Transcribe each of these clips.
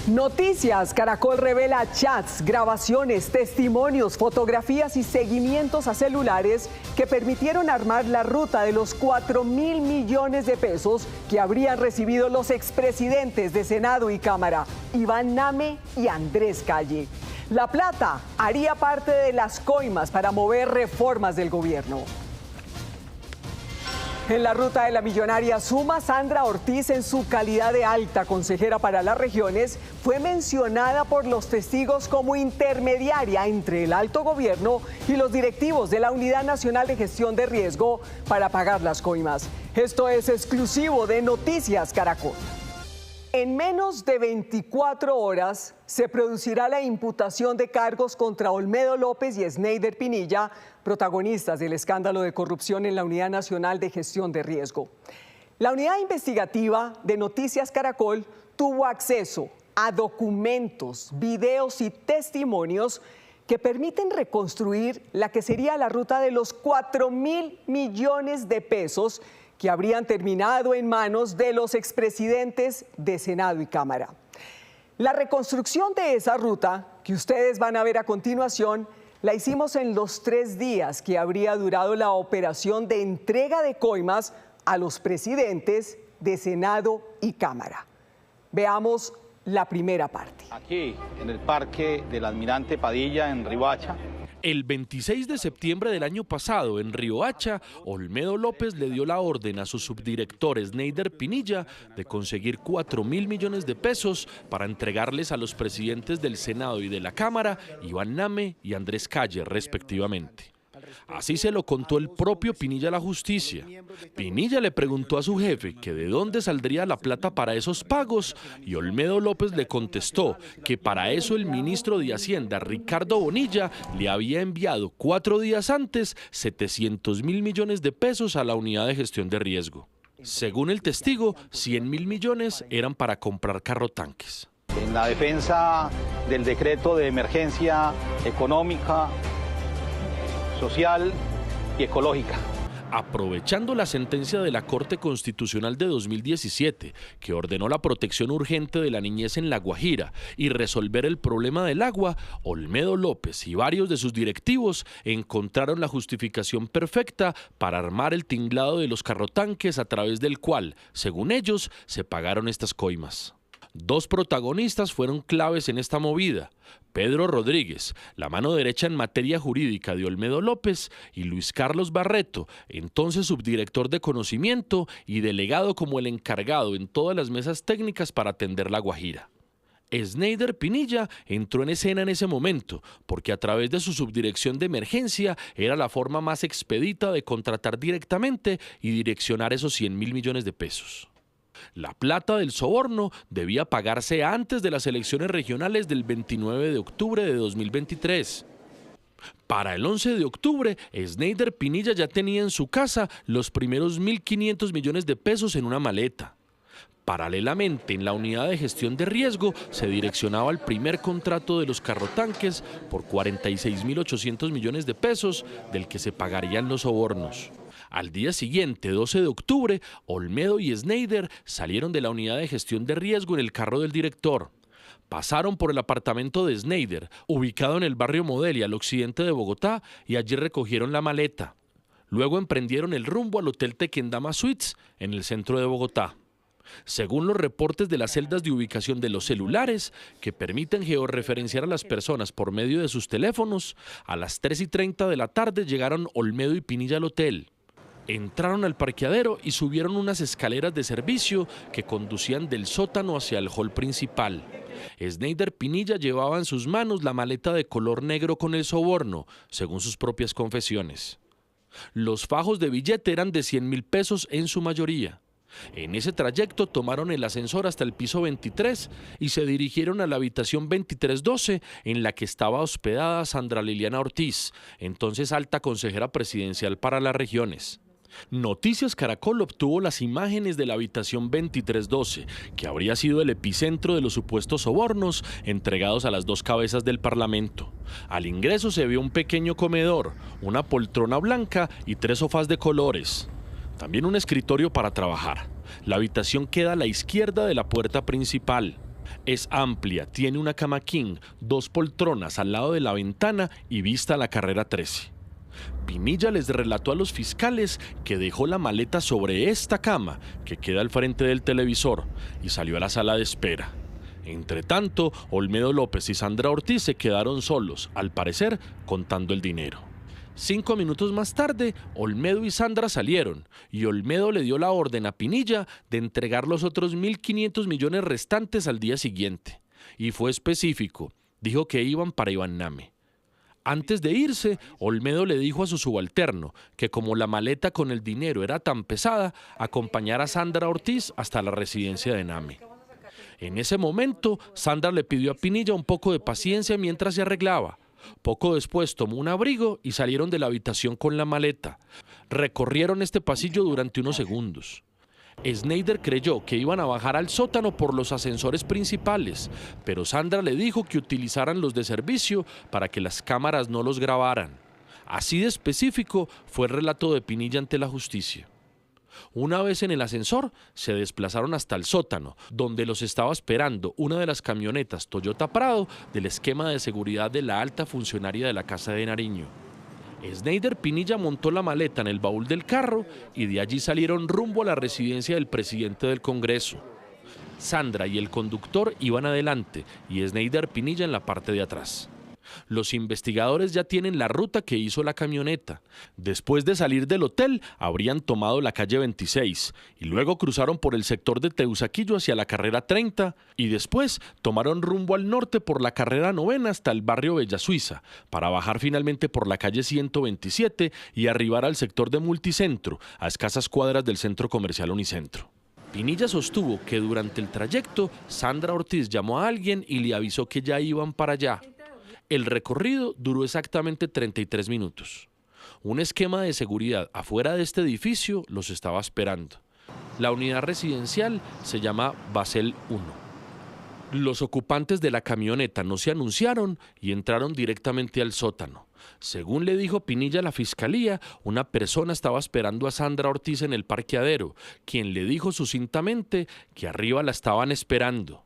Noticias Caracol revela chats, grabaciones, testimonios, fotografías y seguimientos a celulares que permitieron armar la ruta de los 4.000 millones de pesos que habrían recibido los expresidentes de Senado y Cámara, Iván Name y Andrés Calle. La plata haría parte de las coimas para mover reformas del gobierno. En la ruta de la millonaria suma, Sandra Ortiz, en su calidad de alta consejera para las regiones, fue mencionada por los testigos como intermediaria entre el alto gobierno y los directivos de la Unidad Nacional de Gestión de Riesgo para pagar las coimas. Esto es exclusivo de Noticias Caracol. En menos de 24 horas se producirá la imputación de cargos contra Olmedo López y Sneider Pinilla, protagonistas del escándalo de corrupción en la Unidad Nacional de Gestión de Riesgo. La unidad investigativa de Noticias Caracol tuvo acceso a documentos, videos y testimonios que permiten reconstruir la que sería la ruta de los 4.000 millones de pesos que habrían terminado en manos de los expresidentes de Senado y Cámara. La reconstrucción de esa ruta, que ustedes van a ver a continuación, la hicimos en los 3 días que habría durado la operación de entrega de coimas a los presidentes de Senado y Cámara. Veamos la primera parte. Aquí, en el Parque del Almirante Padilla, en Riohacha. El 26 de septiembre del año pasado, en Riohacha, Olmedo López le dio la orden a su subdirector Sneider Pinilla de conseguir 4.000 millones de pesos para entregarles a los presidentes del Senado y de la Cámara, Iván Name y Andrés Calle, respectivamente. Así se lo contó el propio Pinilla a la justicia. Pinilla le preguntó a su jefe que de dónde saldría la plata para esos pagos y Olmedo López le contestó que para eso el ministro de Hacienda, Ricardo Bonilla, le había enviado 4 días antes 700.000 millones de pesos a la unidad de gestión de riesgo. Según el testigo, 100.000 millones eran para comprar carrotanques. En la defensa del decreto de emergencia económica, social y ecológica. Aprovechando la sentencia de la Corte Constitucional de 2017, que ordenó la protección urgente de la niñez en La Guajira y resolver el problema del agua, Olmedo López y varios de sus directivos encontraron la justificación perfecta para armar el tinglado de los carrotanques a través del cual, según ellos, se pagaron estas coimas. 2 protagonistas fueron claves en esta movida: Pedro Rodríguez, la mano derecha en materia jurídica de Olmedo López, y Luis Carlos Barreto, entonces subdirector de conocimiento y delegado como el encargado en todas las mesas técnicas para atender La Guajira. Sneider Pinilla entró en escena en ese momento, porque a través de su subdirección de emergencia era la forma más expedita de contratar directamente y direccionar esos 100.000 millones de pesos. La plata del soborno debía pagarse antes de las elecciones regionales del 29 de octubre de 2023. Para el 11 de octubre, Sneider Pinilla ya tenía en su casa los primeros 1.500 millones de pesos en una maleta. Paralelamente, en la unidad de gestión de riesgo se direccionaba el primer contrato de los carrotanques por 46.800 millones de pesos, del que se pagarían los sobornos. Al día siguiente, 12 de octubre, Olmedo y Sneider salieron de la unidad de gestión de riesgo en el carro del director. Pasaron por el apartamento de Sneider, ubicado en el barrio Modelia, al occidente de Bogotá, y allí recogieron la maleta. Luego emprendieron el rumbo al Hotel Tequendama Suites, en el centro de Bogotá. Según los reportes de las celdas de ubicación de los celulares, que permiten georreferenciar a las personas por medio de sus teléfonos, a las 3:30 de la tarde llegaron Olmedo y Pinilla al hotel. Entraron al parqueadero y subieron unas escaleras de servicio que conducían del sótano hacia el hall principal. Sneider Pinilla llevaba en sus manos la maleta de color negro con el soborno, según sus propias confesiones. Los fajos de billete eran de 100.000 pesos en su mayoría. En ese trayecto tomaron el ascensor hasta el piso 23 y se dirigieron a la habitación 2312 en la que estaba hospedada Sandra Liliana Ortiz, entonces alta consejera presidencial para las regiones. Noticias Caracol obtuvo las imágenes de la habitación 2312, que habría sido el epicentro de los supuestos sobornos entregados a las 2 cabezas del Parlamento. Al ingreso se vio un pequeño comedor, una poltrona blanca y 3 sofás de colores. También un escritorio para trabajar. La habitación queda a la izquierda de la puerta principal. Es amplia, tiene una cama king, 2 poltronas al lado de la ventana y vista a la carrera 13. Pinilla les relató a los fiscales que dejó la maleta sobre esta cama, que queda al frente del televisor, y salió a la sala de espera. Entretanto, Olmedo López y Sandra Ortiz se quedaron solos, al parecer, contando el dinero. 5 minutos más tarde, Olmedo y Sandra salieron, y Olmedo le dio la orden a Pinilla de entregar los otros 1.500 millones restantes al día siguiente. Y fue específico, dijo que iban para Ibanname. Antes de irse, Olmedo le dijo a su subalterno que como la maleta con el dinero era tan pesada, acompañara a Sandra Ortiz hasta la residencia de Name. En ese momento, Sandra le pidió a Pinilla un poco de paciencia mientras se arreglaba. Poco después tomó un abrigo y salieron de la habitación con la maleta. Recorrieron este pasillo durante unos segundos. Schneider creyó que iban a bajar al sótano por los ascensores principales, pero Sandra le dijo que utilizaran los de servicio para que las cámaras no los grabaran. Así de específico fue el relato de Pinilla ante la justicia. Una vez en el ascensor, se desplazaron hasta el sótano, donde los estaba esperando una de las camionetas Toyota Prado del esquema de seguridad de la alta funcionaria de la Casa de Nariño. Schneider Pinilla montó la maleta en el baúl del carro y de allí salieron rumbo a la residencia del presidente del Congreso. Sandra y el conductor iban adelante y Schneider Pinilla en la parte de atrás. Los investigadores ya tienen la ruta que hizo la camioneta. Después de salir del hotel, habrían tomado la calle 26 y luego cruzaron por el sector de Teusaquillo hacia la carrera 30 y después tomaron rumbo al norte por la carrera 9 hasta el barrio Bella Suiza para bajar finalmente por la calle 127 y arribar al sector de Multicentro, a escasas cuadras del centro comercial Unicentro. Pinilla sostuvo que durante el trayecto, Sandra Ortiz llamó a alguien y le avisó que ya iban para allá. El recorrido duró exactamente 33 minutos. Un esquema de seguridad afuera de este edificio los estaba esperando. La unidad residencial se llama Basel 1. Los ocupantes de la camioneta no se anunciaron y entraron directamente al sótano. Según le dijo Pinilla a la fiscalía, una persona estaba esperando a Sandra Ortiz en el parqueadero, quien le dijo sucintamente que arriba la estaban esperando.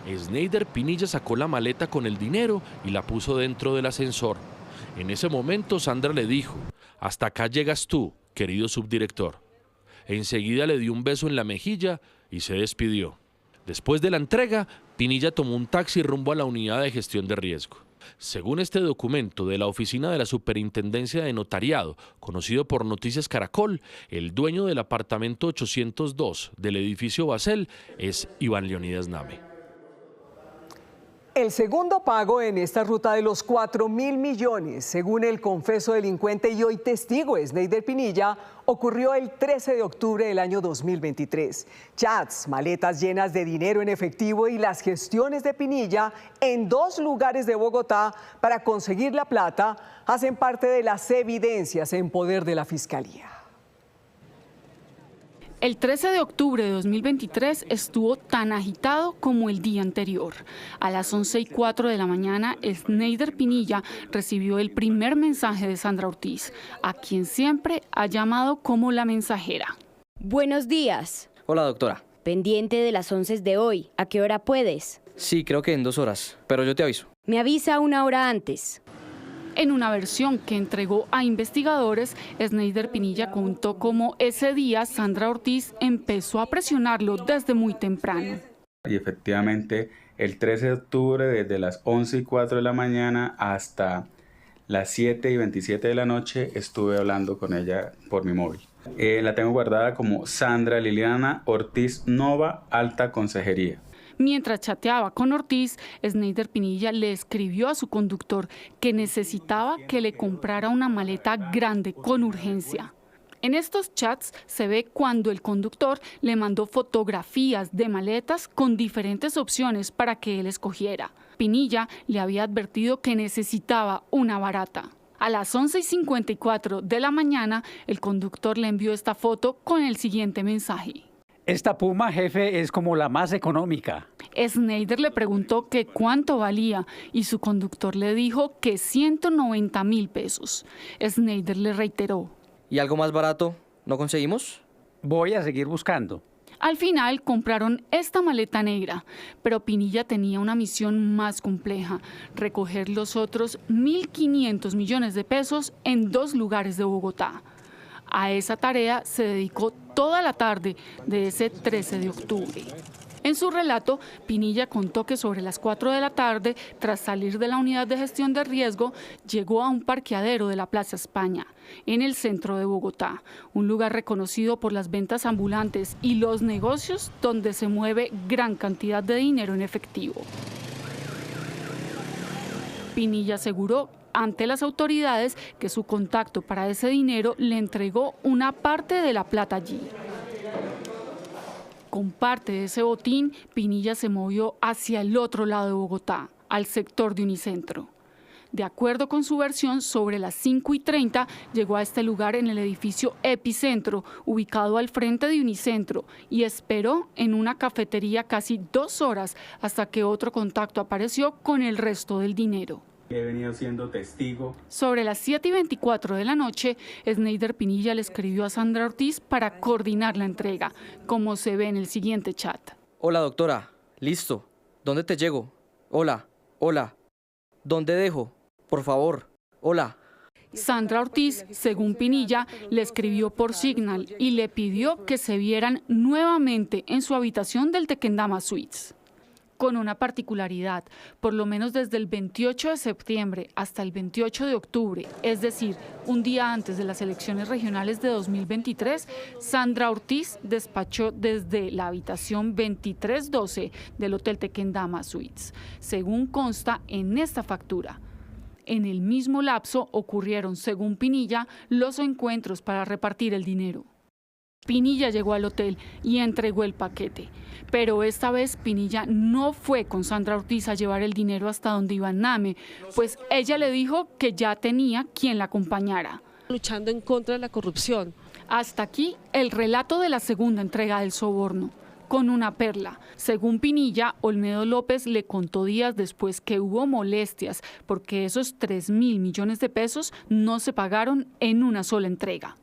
Schneider Pinilla sacó la maleta con el dinero y la puso dentro del ascensor. En ese momento Sandra le dijo: «Hasta acá llegas tú, querido subdirector». Enseguida le dio un beso en la mejilla y se despidió. Después de la entrega, Pinilla tomó un taxi rumbo a la unidad de gestión de riesgo. Según este documento de la oficina de la Superintendencia de Notariado, conocido por Noticias Caracol, el dueño del apartamento 802 del edificio Basel es Iván Leonidas Name. El segundo pago en esta ruta de los 4.000 millones, según el confeso delincuente y hoy testigo Schneider Pinilla, ocurrió el 13 de octubre del año 2023. Chats, maletas llenas de dinero en efectivo y las gestiones de Pinilla en 2 lugares de Bogotá para conseguir la plata hacen parte de las evidencias en poder de la Fiscalía. El 13 de octubre de 2023 estuvo tan agitado como el día anterior. A las 11:04 de la mañana, Schneider Pinilla recibió el primer mensaje de Sandra Ortiz, a quien siempre ha llamado como la mensajera. Buenos días. Hola, doctora. Pendiente de las 11 de hoy. ¿A qué hora puedes? Sí, creo que en 2 horas, pero yo te aviso. Me avisa 1 hora antes. En una versión que entregó a investigadores, Schneider Pinilla contó cómo ese día Sandra Ortiz empezó a presionarlo desde muy temprano. Y efectivamente, el 13 de octubre, desde las 11:04 de la mañana hasta las 7:27 de la noche, estuve hablando con ella por mi móvil. La tengo guardada como Sandra Liliana Ortiz Nova, Alta Consejería. Mientras chateaba con Ortiz, Schneider Pinilla le escribió a su conductor que necesitaba que le comprara una maleta grande con urgencia. En estos chats se ve cuando el conductor le mandó fotografías de maletas con diferentes opciones para que él escogiera. Pinilla le había advertido que necesitaba una barata. A las 11:54 de la mañana, el conductor le envió esta foto con el siguiente mensaje. Esta Puma, jefe, es como la más económica. Schneider le preguntó que cuánto valía y su conductor le dijo que 190.000 pesos. Schneider le reiteró: ¿Y algo más barato no conseguimos? Voy a seguir buscando. Al final compraron esta maleta negra, pero Pinilla tenía una misión más compleja: recoger los otros 1.500 millones de pesos en 2 lugares de Bogotá. A esa tarea se dedicó toda la tarde de ese 13 de octubre. En su relato, Pinilla contó que sobre las 4 de la tarde, tras salir de la unidad de gestión de riesgo, llegó a un parqueadero de la Plaza España, en el centro de Bogotá, un lugar reconocido por las ventas ambulantes y los negocios donde se mueve gran cantidad de dinero en efectivo. Pinilla aseguró ante las autoridades que su contacto para ese dinero le entregó una parte de la plata allí. Con parte de ese botín, Pinilla se movió hacia el otro lado de Bogotá, al sector de Unicentro. De acuerdo con su versión, sobre las 5:30 llegó a este lugar en el edificio Epicentro, ubicado al frente de Unicentro, y esperó en una cafetería casi 2 horas hasta que otro contacto apareció con el resto del dinero. He venido siendo testigo. Sobre las 7:24 de la noche, Sneider Pinilla le escribió a Sandra Ortiz para coordinar la entrega, como se ve en el siguiente chat. Hola, doctora. Listo. ¿Dónde te llego? Hola. Hola. ¿Dónde dejo? Por favor. Hola. Sandra Ortiz, según Pinilla, le escribió por Signal y le pidió que se vieran nuevamente en su habitación del Tequendama Suites. Con una particularidad: por lo menos desde el 28 de septiembre hasta el 28 de octubre, es decir, un día antes de las elecciones regionales de 2023, Sandra Ortiz despachó desde la habitación 2312 del Hotel Tequendama Suites, según consta en esta factura. En el mismo lapso ocurrieron, según Pinilla, los encuentros para repartir el dinero. Pinilla llegó al hotel y entregó el paquete, pero esta vez Pinilla no fue con Sandra Ortiz a llevar el dinero hasta donde iba Name, pues ella le dijo que ya tenía quien la acompañara. Luchando en contra de la corrupción. Hasta aquí el relato de la segunda entrega del soborno, con una perla. Según Pinilla, Olmedo López le contó días después que hubo molestias porque esos 3.000 millones de pesos no se pagaron en una sola entrega.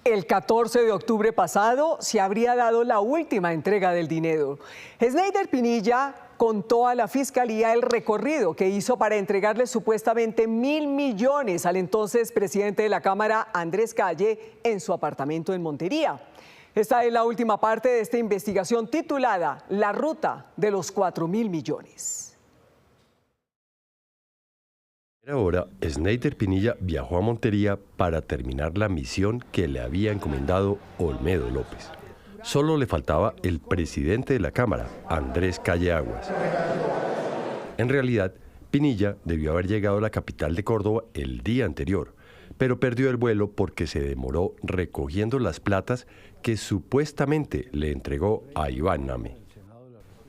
El 14 de octubre pasado se habría dado la última entrega del dinero. Sneider Pinilla contó a la Fiscalía el recorrido que hizo para entregarle supuestamente 1.000 millones al entonces presidente de la Cámara, Andrés Calle, en su apartamento en Montería. Esta es la última parte de esta investigación titulada La ruta de los 4.000 millones. Ahora, Sneider Pinilla viajó a Montería para terminar la misión que le había encomendado Olmedo López. Solo le faltaba el presidente de la Cámara, Andrés Calle Aguas. En realidad, Pinilla debió haber llegado a la capital de Córdoba el día anterior, pero perdió el vuelo porque se demoró recogiendo las platas que supuestamente le entregó a Iván Name.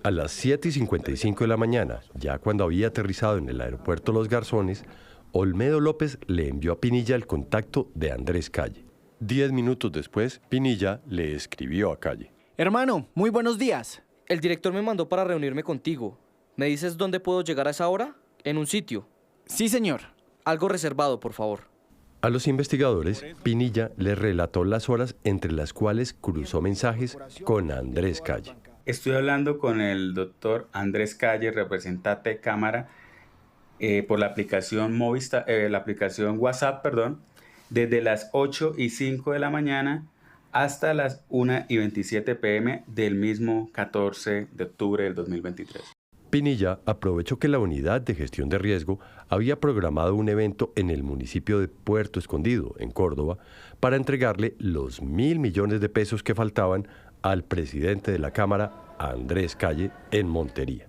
A las 7:55 de la mañana, ya cuando había aterrizado en el aeropuerto Los Garzones, Olmedo López le envió a Pinilla el contacto de Andrés Calle. 10 minutos después, Pinilla le escribió a Calle. Hermano, muy buenos días. El director me mandó para reunirme contigo. ¿Me dices dónde puedo llegar a esa hora? En un sitio. Sí, señor. Algo reservado, por favor. A los investigadores, Pinilla les relató las horas entre las cuales cruzó mensajes con Andrés Calle. Estoy hablando con el doctor Andrés Calle, representante de Cámara, por la aplicación WhatsApp, desde las 8:05 de la mañana hasta las 1:27 p.m. del mismo 14 de octubre del 2023. Pinilla aprovechó que la Unidad de Gestión de Riesgo había programado un evento en el municipio de Puerto Escondido, en Córdoba, para entregarle los 1.000 millones de pesos que faltaban al presidente de la Cámara, Andrés Calle, en Montería.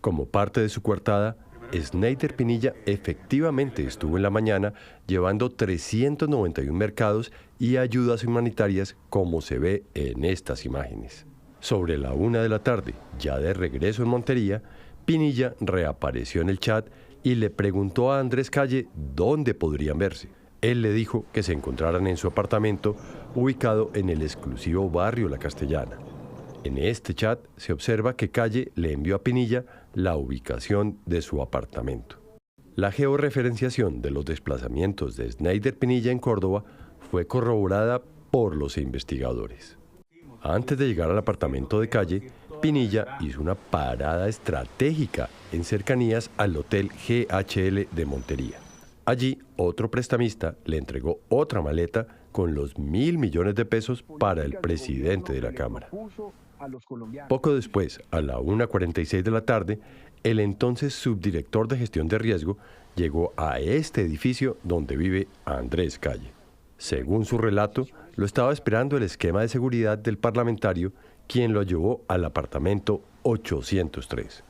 Como parte de su coartada, Sneider Pinilla efectivamente estuvo en la mañana llevando 391 mercados y ayudas humanitarias, como se ve en estas imágenes. Sobre la 1 de la tarde, ya de regreso en Montería, Pinilla reapareció en el chat y le preguntó a Andrés Calle dónde podrían verse. Él le dijo que se encontraran en su apartamento, ubicado en el exclusivo barrio La Castellana. En este chat se observa que Calle le envió a Pinilla la ubicación de su apartamento. La georreferenciación de los desplazamientos de Sneider Pinilla en Córdoba fue corroborada por los investigadores. Antes de llegar al apartamento de Calle, Pinilla hizo una parada estratégica en cercanías al Hotel GHL de Montería. Allí, otro prestamista le entregó otra maleta con los 1.000 millones de pesos para el presidente de la Cámara. Poco después, a la 1:46 de la tarde, el entonces subdirector de gestión de riesgo llegó a este edificio donde vive Andrés Calle. Según su relato, lo estaba esperando el esquema de seguridad del parlamentario, quien lo llevó al apartamento 803.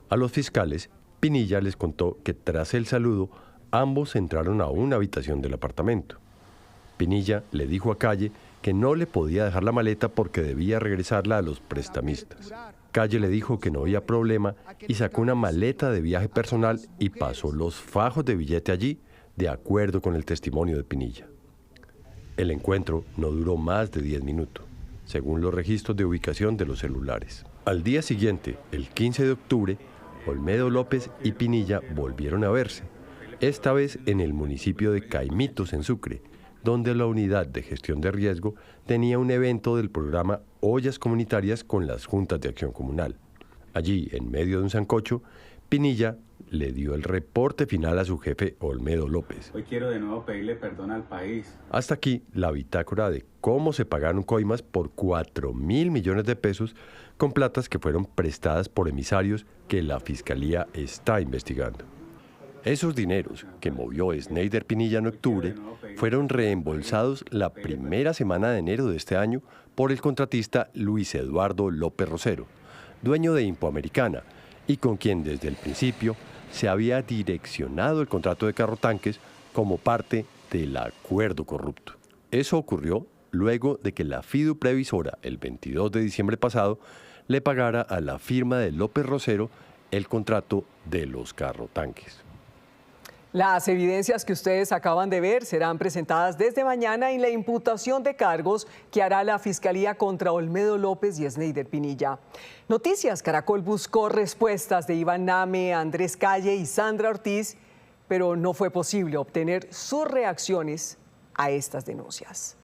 A los fiscales, Pinilla les contó que tras el saludo, ambos entraron a una habitación del apartamento. Pinilla le dijo a Calle que no le podía dejar la maleta porque debía regresarla a los prestamistas. Calle le dijo que no había problema y sacó una maleta de viaje personal y pasó los fajos de billete allí, de acuerdo con el testimonio de Pinilla. El encuentro no duró más de 10 minutos, según los registros de ubicación de los celulares. Al día siguiente, el 15 de octubre, Olmedo López y Pinilla volvieron a verse, esta vez en el municipio de Caimitos, en Sucre, donde la unidad de gestión de riesgo tenía un evento del programa Ollas Comunitarias con las juntas de acción comunal. Allí, en medio de un sancocho, Pinilla le dio el reporte final a su jefe Olmedo López. Hoy quiero de nuevo pedirle perdón al país. Hasta aquí la bitácora de cómo se pagaron coimas por 4.000 millones de pesos con platas que fueron prestadas por emisarios que la Fiscalía está investigando. Esos dineros que movió Sneider Pinilla en octubre fueron reembolsados la primera semana de enero de este año por el contratista Luis Eduardo López Rosero, dueño de Impoamericana, y con quien desde el principio se había direccionado el contrato de carrotanques como parte del acuerdo corrupto. Eso ocurrió luego de que la Fidu Previsora, el 22 de diciembre pasado, le pagara a la firma de López Rosero el contrato de los carrotanques. Las evidencias que ustedes acaban de ver serán presentadas desde mañana en la imputación de cargos que hará la Fiscalía contra Olmedo López y Sneider Pinilla. Noticias Caracol buscó respuestas de Iván Name, Andrés Calle y Sandra Ortiz, pero no fue posible obtener sus reacciones a estas denuncias.